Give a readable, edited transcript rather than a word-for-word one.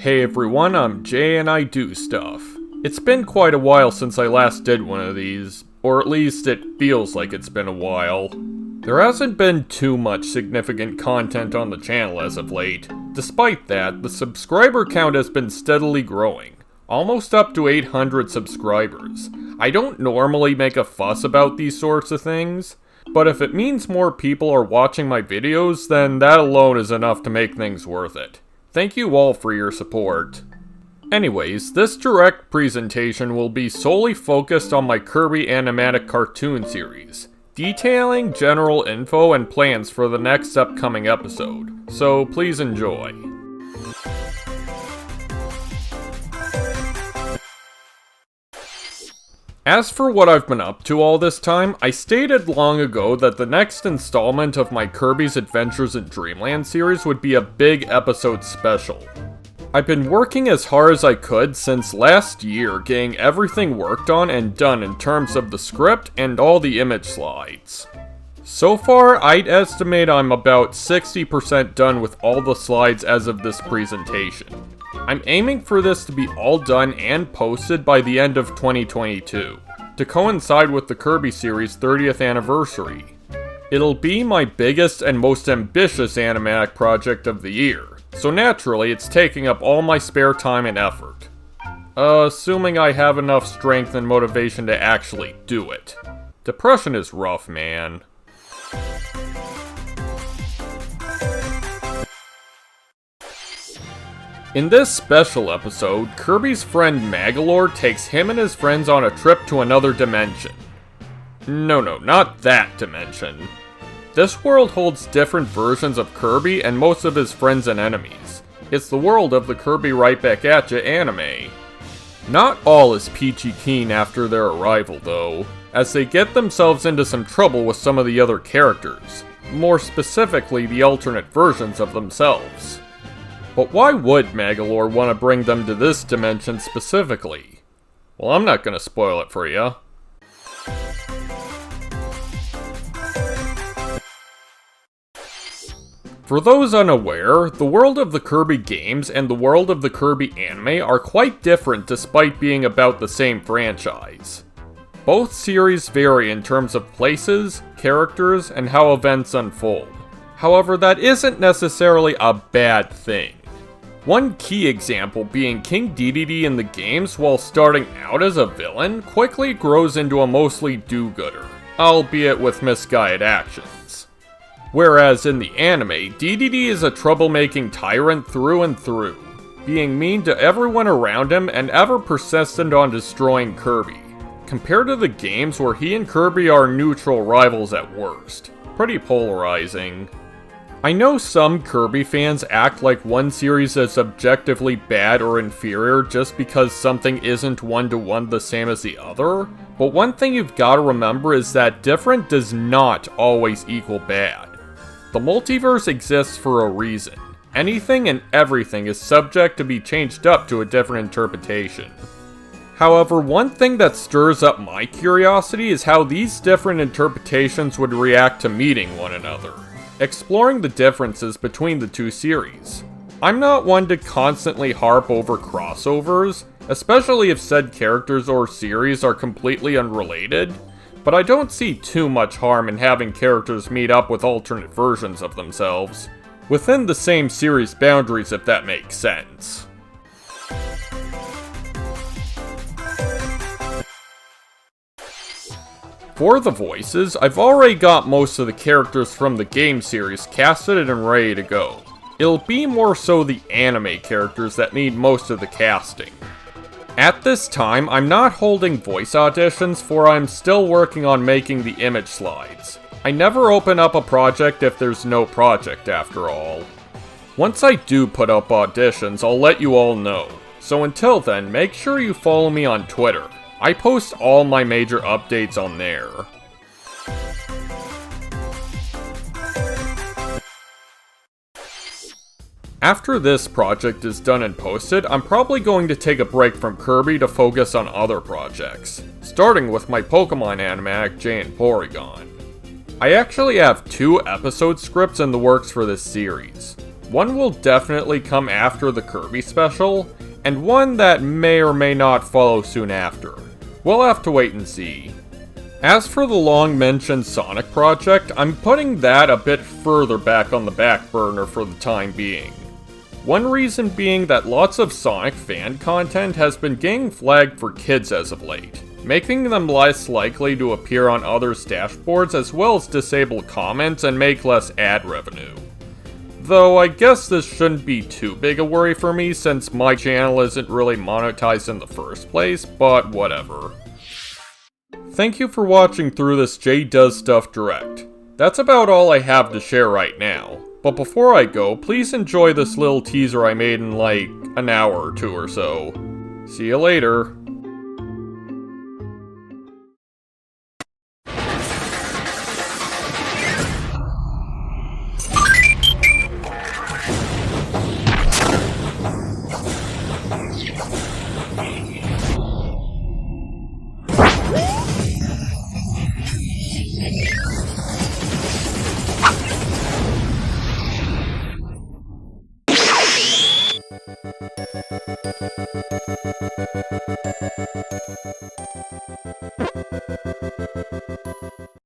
Hey everyone, I'm Jay and I do stuff. It's been quite a while since I last did one of these, or at least it feels like it's been a while. There hasn't been too much significant content on the channel as of late. Despite that, the subscriber count has been steadily growing, almost up to 800 subscribers. I don't normally make a fuss about these sorts of things, but if it means more people are watching my videos, then that alone is enough to make things worth it. Thank you all for your support. Anyways, this direct presentation will be solely focused on my Kirby animatic cartoon series, detailing general info and plans for the next upcoming episode, so please enjoy. As for what I've been up to all this time, I stated long ago that the next installment of my Kirby's Adventures in Dreamland series would be a big episode special. I've been working as hard as I could since last year, getting everything worked on and done in terms of the script and all the image slides. So far, I'd estimate I'm about 60% done with all the slides as of this presentation. I'm aiming for this to be all done and posted by the end of 2022, to coincide with the Kirby series' 30th anniversary. It'll be my biggest and most ambitious animatic project of the year, so naturally it's taking up all my spare time and effort. Assuming I have enough strength and motivation to actually do it. Depression is rough, man. In this special episode, Kirby's friend Magolor takes him and his friends on a trip to another dimension. No, not that dimension. This world holds different versions of Kirby and most of his friends and enemies. It's the world of the Kirby Right Back At Ya anime. Not all is peachy keen after their arrival though, as they get themselves into some trouble with some of the other characters, more specifically the alternate versions of themselves. But why would Magolor want to bring them to this dimension specifically? Well, I'm not gonna spoil it for ya. For those unaware, the world of the Kirby games and the world of the Kirby anime are quite different despite being about the same franchise. Both series vary in terms of places, characters, and how events unfold. However, that isn't necessarily a bad thing. One key example being King Dedede in the games, while starting out as a villain, quickly grows into a mostly do-gooder, albeit with misguided actions. Whereas in the anime, Dedede is a troublemaking tyrant through and through, being mean to everyone around him and ever persistent on destroying Kirby, compared to the games where he and Kirby are neutral rivals at worst. Pretty polarizing. I know some Kirby fans act like one series is objectively bad or inferior just because something isn't one-to-one the same as the other, but one thing you've gotta remember is that different does not always equal bad. The multiverse exists for a reason. Anything and everything is subject to be changed up to a different interpretation. However, one thing that stirs up my curiosity is how these different interpretations would react to meeting one another, exploring the differences between the two series. I'm not one to constantly harp over crossovers, especially if said characters or series are completely unrelated, but I don't see too much harm in having characters meet up with alternate versions of themselves, within the same series boundaries if that makes sense. For the voices, I've already got most of the characters from the game series casted and ready to go. It'll be more so the anime characters that need most of the casting. At this time, I'm not holding voice auditions for I'm still working on making the image slides. I never open up a project if there's no project after all. Once I do put up auditions, I'll let you all know. So until then, make sure you follow me on Twitter. I post all my major updates on there. After this project is done and posted, I'm probably going to take a break from Kirby to focus on other projects, starting with my Pokemon animatic Jay and Porygon. I actually have 2 episode scripts in the works for this series. One will definitely come after the Kirby special, and one that may or may not follow soon after. We'll have to wait and see. As for the long-mentioned Sonic project, I'm putting that a bit further back on the back burner for the time being. One reason being that lots of Sonic fan content has been getting flagged for kids as of late, making them less likely to appear on others' dashboards as well as disable comments and make less ad revenue. Though I guess this shouldn't be too big a worry for me since my channel isn't really monetized in the first place, but whatever. Thank you for watching through this Jay Does Stuff Direct. That's about all I have to share right now. But before I go, please enjoy this little teaser I made in like an hour or two or so. See you later.